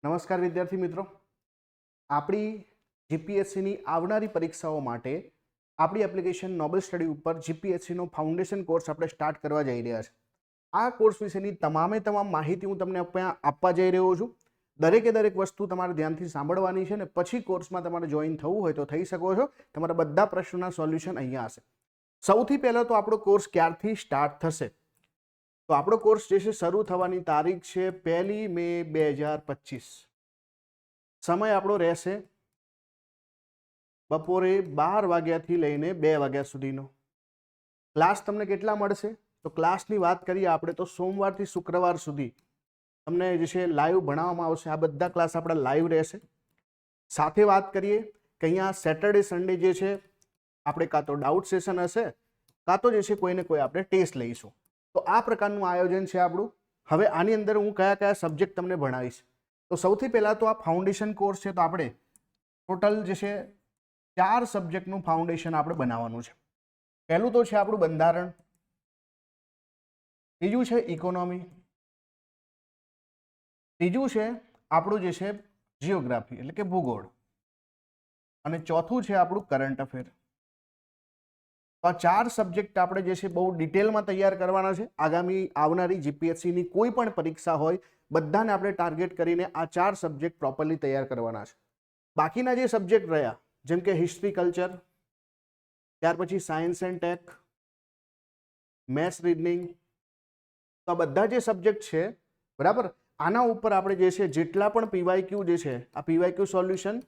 નમસ્કાર વિદ્યાર્થી મિત્રો, આપણી જીપીએસસીની આવનારી પરીક્ષાઓ માટે આપણી એપ્લિકેશન નોબલ સ્ટડી ઉપર જીપીએસસીનો ફાઉન્ડેશન કોર્સ આપણે સ્ટાર્ટ કરવા જઈ રહ્યા છે. આ કોર્સ વિશેની તમામ માહિતી હું તમને આપવા જઈ રહ્યો છું. દરેકે દરેક વસ્તુ તમારે ધ્યાનથી સાંભળવાની છે ને પછી કોર્સમાં તમારે જોઈન થવું હોય તો થઈ શકો છો. તમારા બધા પ્રશ્નોના સોલ્યુશન અહીંયા હશે. સૌથી પહેલાં તો આપણો કોર્સ ક્યારથી સ્ટાર્ટ થશે? તો આપણો કોર્સ જે છે શરૂ થવાની તારીખ છે 1 મે 2025. સમય આપણો રહેશે બપોરે 12 વાગ્યાથી લઈને 2 વાગ્યા સુધીનો. ક્લાસ તમને કેટલા મળશે? તો ક્લાસની વાત કરીએ આપણે તો સોમવારથી શુક્રવાર સુધી તમને જે છે લાઈવ ભણાવવામાં આવશે. આ બધા ક્લાસ આપણા લાઈવ રહેશે. સાથે વાત કરીએ કે અહીંયા સેટરડે સન્ડે જે છે આપણે કાં તો ડાઉટ સેશન હશે કાં તો જે છે કોઈને કોઈ આપણે ટેસ્ટ લઈશું. તો આ પ્રકારનું આયોજન છે આપણું. હવે આની અંદર હું કયા કયા સબ્જેક્ટ તમને ભણાવીશ. તો સૌથી પહેલાં તો આ ફાઉન્ડેશન કોર્સ છે તો આપણે ટોટલ જે છે 4 સબ્જેક્ટનું ફાઉન્ડેશન આપણે બનાવવાનું છે. પહેલું તો છે આપણું બંધારણ, બીજું છે ઇકોનોમી, ત્રીજું છે આપણું જે છે જિયોગ્રાફી એટલે કે ભૂગોળ, અને ચોથું છે આપણું કરંટ અફેર. તો આ 4 સબ્જેક્ટ આપણે જે છે બહુ ડિટેલમાં તૈયાર કરવાના છે. આગામી આવનારી જીપીએસસીની કોઈ પણ પરીક્ષા હોય બધાને આપણે ટાર્ગેટ કરીને આ 4 સબ્જેક્ટ પ્રોપરલી તૈયાર કરવાના છે. બાકીના જે સબ્જેક્ટ રહ્યા જેમ કે હિસ્ટ્રી, કલ્ચર, ત્યાર પછી science and tech, maths, reasoning, તો આ બધા જે સબ્જેક્ટ છે બરાબર, આના ઉપર આપણે જે છે જેટલા પણ પીવાયક્યુ જે છે આ પીવાયક્યુ સોલ્યુશન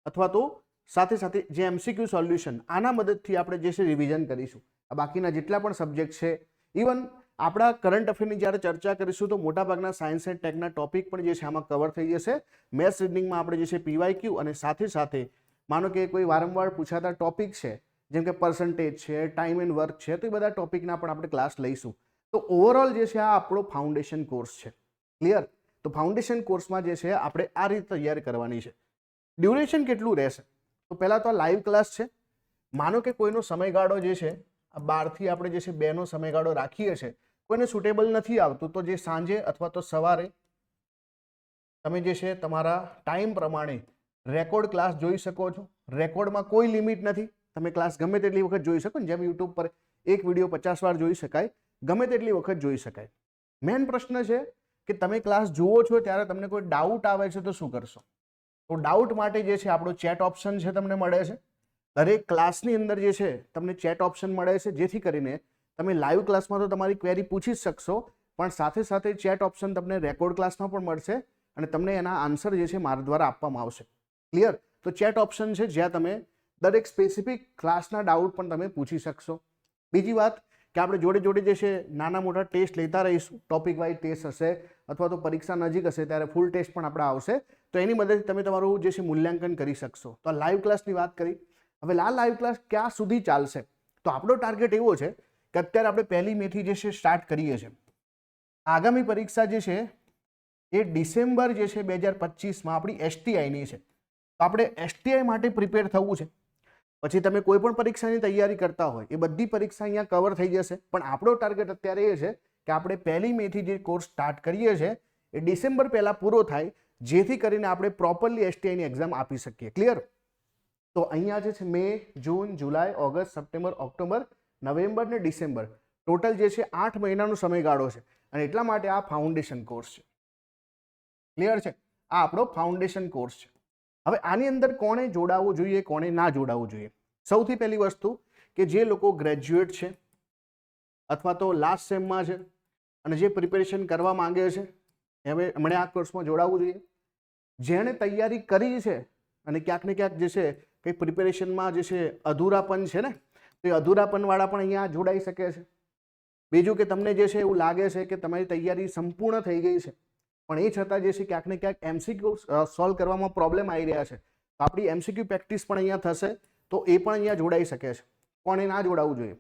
અથવા તો સાથે સાથે જે એમસીક્યુ સોલ્યુશન આના મદદથી આપણે જે છે રિવિઝન કરીશું. આ બાકીના જેટલા પણ સબ્જેક્ટ છે, ઇવન આપણા કરંટ અફેરની જ્યારે ચર્ચા કરીશું તો મોટાભાગના સાયન્સ એન્ડ ટેકના ટોપિક પણ જે છે આમાં કવર થઈ જશે. મેથ્સ રીડિંગમાં આપણે જે છે પીવાયક્યુ અને સાથે સાથે માનો કે કોઈ વારંવાર પૂછાતા ટોપિક છે જેમ કે પર્સન્ટેજ છે, ટાઈમ એન્ડ વર્ક છે, તો એ બધા ટોપિકના પણ આપણે ક્લાસ લઈશું. તો ઓવરઓલ જે છે આ આપણો ફાઉન્ડેશન કોર્સ છે. ક્લિયર? તો ફાઉન્ડેશન કોર્સમાં જે છે આપણે આ રીતે તૈયારી કરવાની છે. ડ્યુરેશન કેટલું રહેશે? તો પહેલાં તો આ લાઈવ ક્લાસ છે. માનો કે કોઈનો સમયગાળો જે છે આ 12 થી આપણે જે છે 2નો સમયગાળો રાખીએ છીએ, કોઈને સુટેબલ નથી આવતું તો જે સાંજે અથવા તો સવારે તમે જે છે તમારા ટાઈમ પ્રમાણે રેકોર્ડ ક્લાસ જોઈ શકો છો. રેકોર્ડમાં કોઈ લિમિટ નથી, તમે ક્લાસ ગમે તેટલી વખત જોઈ શકો ને. જેમ યુટ્યુબ પર એક વિડીયો 50 વાર જોઈ શકાય, ગમે તેટલી વખત જોઈ શકાય. મેઇન પ્રશ્ન છે કે તમે ક્લાસ જુઓ છો ત્યારે તમને કોઈ ડાઉટ આવે છે તો શું કરશો? તો ડાઉટ માટે જે છે આપણો ચેટ ઓપ્શન છે તમને મળે છે. દરેક ક્લાસની અંદર જે છે તમને ચેટ ઓપ્શન મળે છે, જેથી કરીને તમે લાઈવ ક્લાસમાં તો તમારી ક્વેરી પૂછી જ શકશો, પણ સાથે સાથે ચેટ ઓપ્શન તમને રેકોર્ડ ક્લાસમાં પણ મળશે અને તમને એના આન્સર જે છે મારા દ્વારા આપવામાં આવશે. ક્લિયર? તો ચેટ ઓપ્શન છે જ્યાં તમે દરેક સ્પેસિફિક ક્લાસના ડાઉટ પણ તમે પૂછી શકશો. બીજી વાત કે આપણે જોડે જોડે જે છે નાના મોટા ટેસ્ટ લેતા રહીશું. ટોપિક વાઇઝ ટેસ્ટ હશે અથવા તો પરીક્ષા નજીક હશે ત્યારે ફૂલ ટેસ્ટ પણ આપણે આવશે, તો એની મદદથી તમે તમારું જે છે મૂલ્યાંકન કરી શકશો. તો આ લાઈવ ક્લાસની વાત કરી. હવે આ લાઈવ ક્લાસ ક્યાં સુધી ચાલશે? તો આપણો ટાર્ગેટ એવો છે કે અત્યારે આપણે 1 મેથી જે છે સ્ટાર્ટ કરીએ છીએ. આગામી પરીક્ષા જે છે એ ડિસેમ્બર જે છે 2025માં આપણી એસટીઆઈની છે. તો આપણે એસટીઆઈ માટે પ્રિપેર થવું છે. પછી તમે કોઈ પણ પરીક્ષાની તૈયારી કરતા હોય એ બધી પરીક્ષા અહીંયા કવર થઈ જશે, પણ આપણો ટાર્ગેટ અત્યારે એ છે કે આપણે 1 મેથી જે કોર્સ સ્ટાર્ટ કરીએ છીએ એ ડિસેમ્બર પહેલાં પૂરો થાય, જેથી કરીને આપણે પ્રોપરલી એસટીઆઈની એક્ઝામ આપી શકીએ. ક્લિયર? તો અહીંયા જે છે મે, જૂન, જુલાઈ, ઓગસ્ટ, સપ્ટેમ્બર, ઓક્ટોબર, નવેમ્બર ને ડિસેમ્બર ટોટલ જે છે 8 મહિનાનો સમયગાળો છે, અને એટલા માટે આ ફાઉન્ડેશન કોર્સ છે. ક્લિયર છે? આ આપણો ફાઉન્ડેશન કોર્સ છે. હવે આની અંદર કોણે જોડાવવું જોઈએ, કોણે ના જોડાવવું જોઈએ? સૌથી પહેલી વસ્તુ કે જે લોકો ગ્રેજ્યુએટ છે અથવા તો લાસ્ટ સેમમાં છે અને જે પ્રિપેરેશન કરવા માંગે છે હવે એમણે આ કોર્સમાં જોડાવવું જોઈએ. જેણે તૈયારી કરી છે અને ક્યાંક ને ક્યાંક જે છે કંઈ પ્રિપેરેશનમાં જે છે અધૂરાપન છે ને, તો એ અધૂરાપનવાળા પણ અહીંયા જોડાઈ શકે છે. બીજું કે તમને જે છે એવું લાગે છે કે તમારી તૈયારી સંપૂર્ણ થઈ ગઈ છે પણ એ છતાં જે છે ક્યાંક ને ક્યાંક એમસીક્યુ સોલ્વ કરવામાં પ્રોબ્લેમ આવી રહ્યા છે, તો આપણી એમસીક્યુ પ્રેક્ટિસ પણ અહીંયા થશે, તો એ પણ અહીંયા જોડાઈ શકે છે. પણ એ ના જોડાવવું જોઈએ.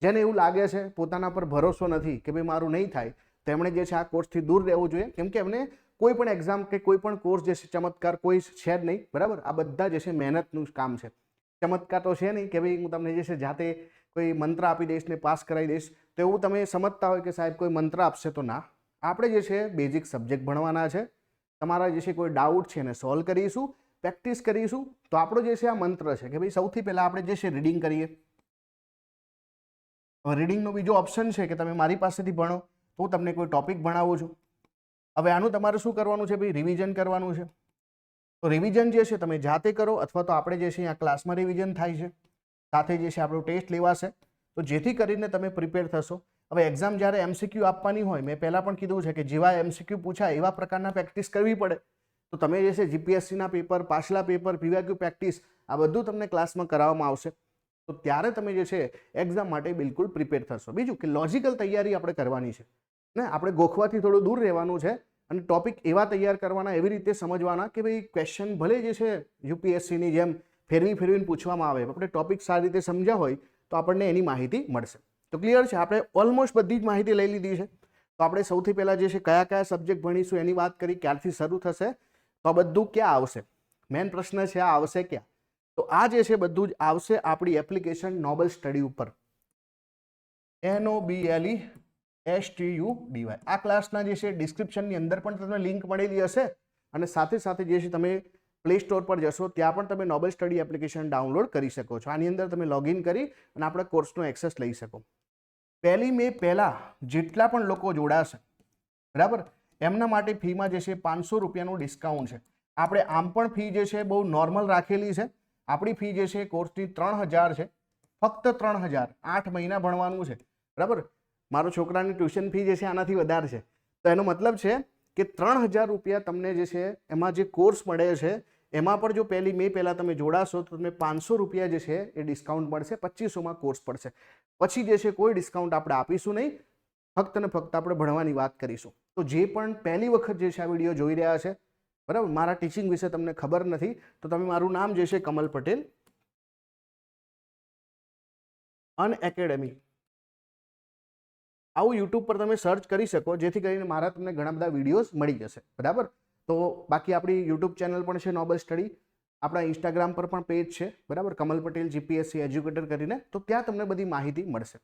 જેને એવું લાગે છે પોતાના પર ભરોસો નથી કે ભાઈ મારું નહીં થાય, તેમણે જે છે આ કોર્સથી દૂર રહેવું જોઈએ, કેમ કે એમને કોઈ પણ એક્ઝામ કે કોઈ પણ કોર્સ જે છે ચમત્કાર કોઈ છે જ નહીં. બરાબર? આ બધા જે છે મહેનતનું કામ છે. ચમત્કાર તો છે નહીં કે ભાઈ હું તમને જે છે જાતે કોઈ મંત્ર આપી દઈશ ને પાસ કરાવી દઈશ, તો એવું તમે સમજતા હોય કે સાહેબ કોઈ મંત્ર આપશે, તો ના. આપણે જે છે બેઝિક સબ્જેક્ટ ભણવાના છે, તમારા જે છે કોઈ ડાઉટ છે એને સોલ્વ કરીશું, પ્રેક્ટિસ કરીશું. તો આપણો જે છે આ મંત્ર છે કે ભાઈ સૌથી પહેલાં આપણે જે છે રીડિંગ કરીએ. હવે રીડિંગનો બીજો ઓપ્શન છે કે તમે મારી પાસેથી ભણો, તો હું તમને કોઈ ટોપિક ભણાવું છું. હવે આનું તમારે શું કરવાનું છે ભાઈ? રિવિઝન કરવાનું છે. તો રિવિઝન જે છે તમે જાતે કરો અથવા તો આપણે જે છે અહીંયા ક્લાસમાં રિવિઝન થાય છે, સાથે જે છે આપણો ટેસ્ટ લેવાશે, તો જેથી કરીને તમે પ્રિપેર થશો. હવે એક્ઝામ જ્યારે એમસીક્યુ આપવાની હોય, મેં પહેલાં પણ કીધું છે કે જેવા એમસીક્યુ પૂછાય એવા પ્રકારના પ્રેક્ટિસ કરવી પડે. તો તમે જે છે જીપીએસસીના પેપર, પાછલા પેપર, પીવાયક્યુ પ્રેક્ટિસ આ બધું તમને ક્લાસમાં કરાવવામાં આવશે. તો ત્યારે તમે જે છે એક્ઝામ માટે બિલકુલ પ્રિપેર થશો. બીજું કે લોજિકલ તૈયારી આપણે કરવાની છે ને, આપણે ગોખવાથી થોડું દૂર રહેવાનું છે અને ટોપિક એવા તૈયાર કરવાના, એવી રીતે સમજવાના કે ભાઈ ક્વેશ્ચન ભલે જે છે યુપીએસસીની જેમ ફેરવીને પૂછવામાં આવે, આપણે ટોપિક સારી રીતે સમજ્યા હોય તો આપણને એની માહિતી મળશે. તો ક્લિયર છે, આપણે ઓલમોસ્ટ બધી જ માહિતી લઈ લીધી છે. તો આપણે સૌથી પહેલાં જે છે કયા કયા સબ્જેક્ટ ભણીશું એની વાત કરી, ક્યારથી શરૂ થશે, તો આ બધું ક્યાં આવશે? મેઇન પ્રશ્ન છે આ આવશે ક્યાં? તો આ જે છે બધું જ આવશે આપણી એપ્લિકેશન નોબલ સ્ટડી ઉપર. NOBLESTUDY. આ ક્લાસના જે છે ડિસ્ક્રિપ્શનની અંદર પણ તમને લિંક મળેલી હશે અને સાથે સાથે જે છે તમે પ્લે સ્ટોર પર જશો ત્યાં પણ તમે નોબલ સ્ટડી એપ્લિકેશન ડાઉનલોડ કરી શકો છો. આની અંદર તમે લોગિન કરી અને આપણા કોર્સનો એક્સેસ લઈ શકો. 1 મે પહેલાં જેટલા પણ લોકો જોડાશે, બરાબર, એમના માટે ફીમાં જે છે 500 રૂપિયાનું ડિસ્કાઉન્ટ છે. આપણે આમ પણ ફી જે છે બહુ નોર્મલ રાખેલી છે. આપણી ફી જે છે કોર્સની 3000 છે, ફક્ત 3000. 8 મહિના ભણવાનું છે, બરાબર. મારો છોકરાની ટ્યુશન ફી જે છે આનાથી વધારે છે. તો એનો મતલબ છે કે 3000 રૂપિયા તમને જે છે એમાં જે કોર્સ મળે છે એમાં પણ જો 1 મે પહેલાં તમે જોડાશો તો તમને 500 રૂપિયા જે છે એ ડિસ્કાઉન્ટ મળશે. 2500માં કોર્સ પડશે. પછી જે છે કોઈ ડિસ્કાઉન્ટ આપણે આપીશું નહીં, ફક્ત ને ફક્ત આપણે ભણવાની વાત કરીશું. તો જે પણ પહેલી વખત જે છે આ વિડીયો જોઈ રહ્યા છે, બરાબર, મારા ટીચિંગ વિશે તમને ખબર નથી, તો તમે મારું નામ જે છે કમલ પટેલ, અનએકેડમી, આવું યુટ્યુબ પર તમે સર્ચ કરી શકો, જેથી કરીને મારા તમને ઘણા બધા વિડીયોઝ મળી જશે, બરાબર. તો બાકી આપણી યુટ્યુબ ચેનલ પણ છે નોબલ સ્ટડી, આપણા ઇન્સ્ટાગ્રામ પર પણ પેજ છે, બરાબર, કમલ પટેલ જીપીએસસી એજ્યુકેટર કરીને, તો ત્યાં તમને બધી માહિતી મળશે.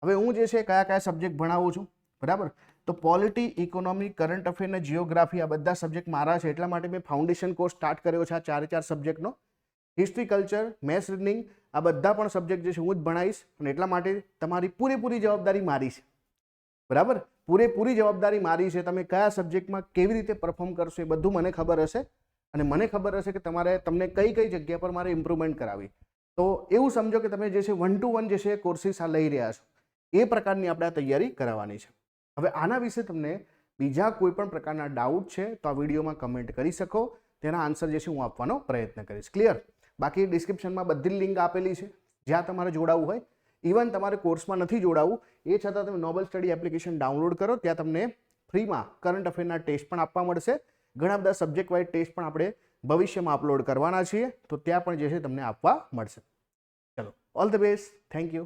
હવે હું જે છે કયા કયા સબ્જેક્ટ ભણાવું છું, બરાબર, તો પોલિટી, ઇકોનોમી, કરંટ અફેર અને જીઓગ્રાફી આ બધા સબ્જેક્ટ મારા છે. એટલા માટે મેં ફાઉન્ડેશન કોર્સ સ્ટાર્ટ કર્યો છે આ 4 સબ્જેક્ટનો. હિસ્ટ્રી, કલ્ચર, મેથ્સ, રીઝનિંગ આ બધા પણ સબ્જેક્ટ જે છે હું જ ભણાવીશ અને એટલા માટે તમારી પૂરેપૂરી જવાબદારી મારી છે, બરાબર. પૂરેપૂરી જવાબદારી મારી છે. તમે કયા સબ્જેક્ટમાં કેવી રીતે પરફોર્મ કરશો એ બધું મને ખબર હશે અને મને ખબર હશે કે તમને કઈ કઈ જગ્યા પર મારે ઇમ્પ્રુવમેન્ટ કરાવી. તો એવું સમજો કે તમે જે છે 1 to 1 જે છે કોર્સિસ આ લઈ રહ્યા છો, એ પ્રકારની આપણે આ તૈયારી કરાવવાની છે. હવે આના વિશે તમને બીજા કોઈ પણ પ્રકારના ડાઉટ છે તો આ વિડીયોમાં કમેન્ટ કરી શકો, તેના આન્સર જે છે હું આપવાનો પ્રયત્ન કરીશ. ક્લિયર? બાકી ડિસ્ક્રિપ્શનમાં બધી લિંક આપેલી છે જ્યાં તમારે જોડાવવું હોય. ઇવન તમારે કોર્સમાં નથી જોડાવવું એ છતાં તમે નોબલ સ્ટડી એપ્લિકેશન ડાઉનલોડ કરો, ત્યાં તમને ફ્રીમાં કરંટ અફેરના ટેસ્ટ પણ આપવા મળશે. ઘણા બધા સબ્જેક્ટ વાઇઝ ટેસ્ટ પણ આપણે ભવિષ્યમાં અપલોડ કરવાના છીએ, તો ત્યાં પણ જે છે તમને આપવા મળશે. ચલો, all the best, thank you.